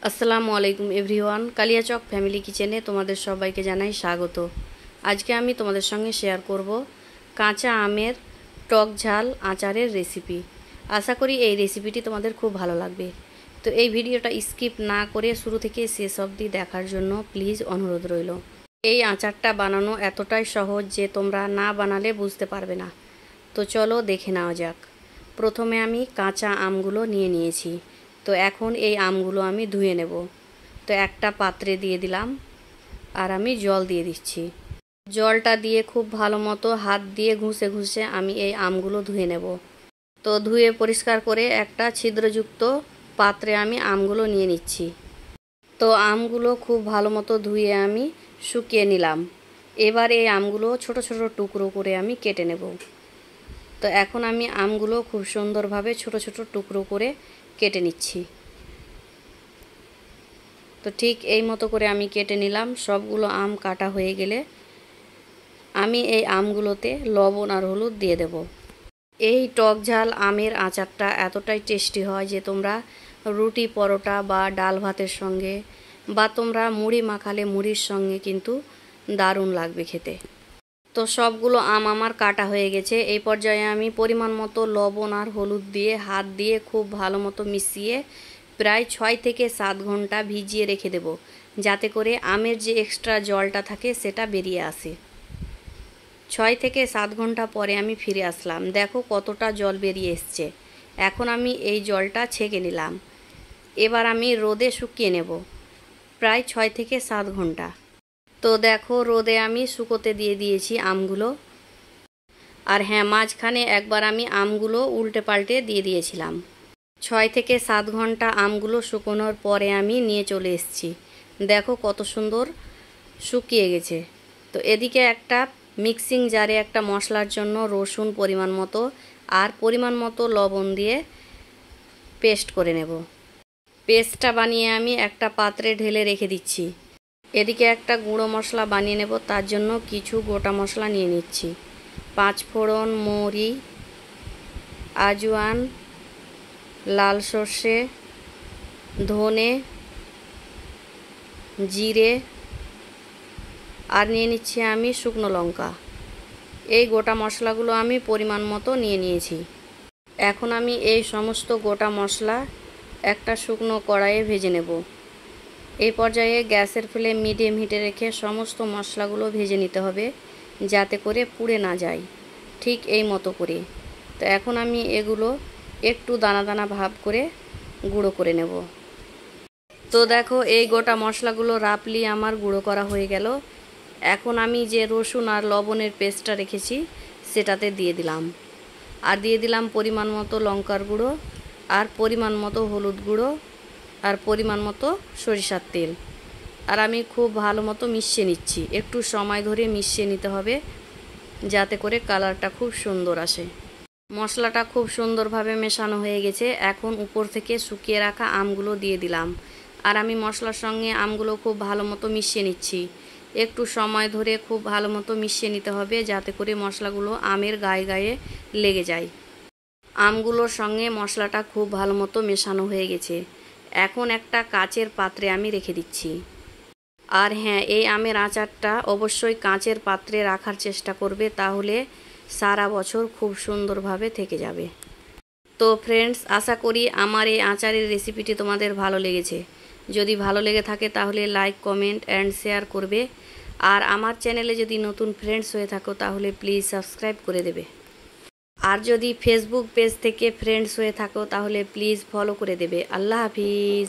আসসালামু আলাইকুম everyone, Kaliachak family কিচেনে তোমাদের সবাইকে জানাই স্বাগত। আজকে আমি তোমাদের সঙ্গে শেয়ার করব কাঁচা আমের টক ঝাল আচারের রেসিপি। আশা করি এই রেসিপিটি তোমাদের খুব ভালো লাগবে। তো এই ভিডিওটা স্কিপ না করে শুরু থেকে শেষ অবধি দেখার জন্য প্লিজ অনুরোধ রইল। এই আচারটা বানানো এতটাই সহজ যে তোমরা না বানালে বুঝতে পারবে না। তো চলো দেখে নেওয়া যাক। প্রথমে আমি কাঁচা আমগুলো নিয়ে নিয়েছি। তো এখন এই আমগুলো আমি ধুয়ে নেব। তো একটা পাত্রে দিয়ে দিলাম আর আমি জল দিয়ে দিচ্ছি। জলটা দিয়ে খুব ভালো মতো হাত দিয়ে ঘষে ঘষে আমি এই আমগুলো ধুয়ে নেব। তো ধুয়ে পরিষ্কার করে একটা ছিদ্রযুক্ত পাত্রে আমি আমগুলো নিয়ে নিচ্ছি। তো আমগুলো খুব ভালো মতো ধুয়ে আমি শুকিয়ে নিলাম। এবার এই আমগুলো ছোট ছোট টুকরো করে আমি কেটে নেব। তো এখন আমি আমগুলো খুব সুন্দরভাবে ছোট ছোট টুকরো করে কেটে নিচ্ছি। তো ঠিক এই মতো করে আমি কেটে নিলাম। সবগুলো আম কাটা হয়ে গেলে আমি এই আমগুলোতে লবণ আর হলুদ দিয়ে দেব। এই টক ঝাল আমের আচারটা এতটাই টেস্টি হয় যে তোমরা রুটি পরোটা বা ডাল ভাতের সঙ্গে বা তোমরা মুড়ি মাখালে মুড়ির সঙ্গে কিন্তু দারুণ লাগবে খেতে। তো সবগুলো আম আমার কাটা হয়ে গেছে। এই পর্যায়ে আমি পরিমাণ মতো লবণ আর হলুদ দিয়ে হাত দিয়ে খুব ভালো মতো মিশিয়ে প্রায় 6 থেকে 7 ঘন্টা ভিজিয়ে রেখে দেব, যাতে করে আমের যে এক্সট্রা জলটা থাকে সেটা বেরিয়ে আসে। 6 থেকে 7 ঘন্টা পরে আমি ফিরে আসলাম। দেখো কতটা জল বেরিয়ে এসছে। এখন আমি এই জলটা ছেঁকে নিলাম। এবার আমি রোদে শুকিয়ে নেব প্রায় 6 থেকে 7 ঘন্টা। তো দেখো রোদে আমি শুকোতে দিয়ে দিয়েছি আমগুলো। আর হ্যাঁ, মাঝখানে একবার আমি আমগুলো উল্টে পাল্টে দিয়ে দিয়েছিলাম। 6 থেকে 7 ঘন্টা আমগুলো শুকোনোর পরে আমি নিয়ে চলে এসেছি। দেখো কত সুন্দর শুকিয়ে গেছে। তো এদিকে একটা মিক্সিং জারে একটা মশলার জন্য রসুন পরিমাণ মতো আর পরিমাণ মতো লবণ দিয়ে পেস্ট করে নেব। পেস্টটা বানিয়ে আমি একটা পাত্রে ঢেলে রেখে দিচ্ছি। এদিকে একটা গুঁড়ো মশলা বানিয়ে নেব, তার জন্য কিছু গোটা মশলা নিয়ে নিচ্ছি। 5 ফোড়ন, মৌরি, আজওয়ান, লাল সর্ষে, ধনে, জিরে আর নিয়ে নিচ্ছি আমি শুকনো লঙ্কা। এই গোটা মশলাগুলো আমি পরিমাণ মতো নিয়ে নিয়েছি। এখন আমি এই সমস্ত গোটা মশলা একটা শুকনো কড়াইয়ে ভেজে নেব। এই পর্যায়ে গ্যাসের ফ্লেম মিডিয়াম হিটে রেখে সমস্ত মশলাগুলো ভেজে নিতে হবে, যাতে করে পুড়ে না যায়। ঠিক এই মতো করে। তো এখন আমি এগুলো একটু দানা দানা ভাব করে গুঁড়ো করে নেব। তো দেখো এই গোটা মশলাগুলো রাফলি আমার গুঁড়ো করা হয়ে গেল। এখন আমি যে রসুন আর লবণের পেস্টটা রেখেছি সেটাতে দিয়ে দিলাম। আর দিয়ে দিলাম পরিমাণ মতো লঙ্কার গুঁড়ো আর পরিমাণ মতো হলুদ গুঁড়ো আর পরিমাণ মতো সরিষার তেল। আর আমি খুব ভালো মতো মিশিয়ে নিচ্ছি। একটু সময় ধরে মিশিয়ে নিতে হবে, যাতে করে কালারটা খুব সুন্দর আসে। মশলাটা খুব সুন্দরভাবে মেশানো হয়ে গেছে। এখন উপর থেকে শুকিয়ে রাখা আমগুলো দিয়ে দিলাম। আর আমি মশলার সঙ্গে আমগুলো খুব ভালো মতো মিশিয়ে নিচ্ছি। একটু সময় ধরে খুব ভালো মতো মিশিয়ে নিতে হবে, যাতে করে মশলাগুলো আমের গায়ে গায়ে লেগে যায়। আমগুলোর সঙ্গে মশলাটা খুব ভালো মতো মেশানো হয়ে গেছে। এখন একটা কাচের পাত্রে আমি রেখে দিচ্ছি। আর হ্যাঁ, এই আমের আচারটা অবশ্যই কাঁচের পাত্রে রাখার চেষ্টা করবে, তাহলে সারা বছর খুব সুন্দরভাবে থেকে যাবে। তো ফ্রেন্ডস, আশা করি আমার এই আচারের রেসিপিটি তোমাদের ভালো লেগেছে। যদি ভালো লেগে থাকে তাহলে লাইক, কমেন্ট অ্যান্ড শেয়ার করবে। আর আমার চ্যানেলে যদি নতুন ফ্রেন্ডস হয়ে থাকো তাহলে প্লিজ সাবস্ক্রাইব করে দেবে। আর যদি ফেসবুক পেজ থেকে ফ্রেন্ডস হয়ে থাকো তাহলে প্লিজ ফলো করে দেবে। আল্লাহ হাফিজ।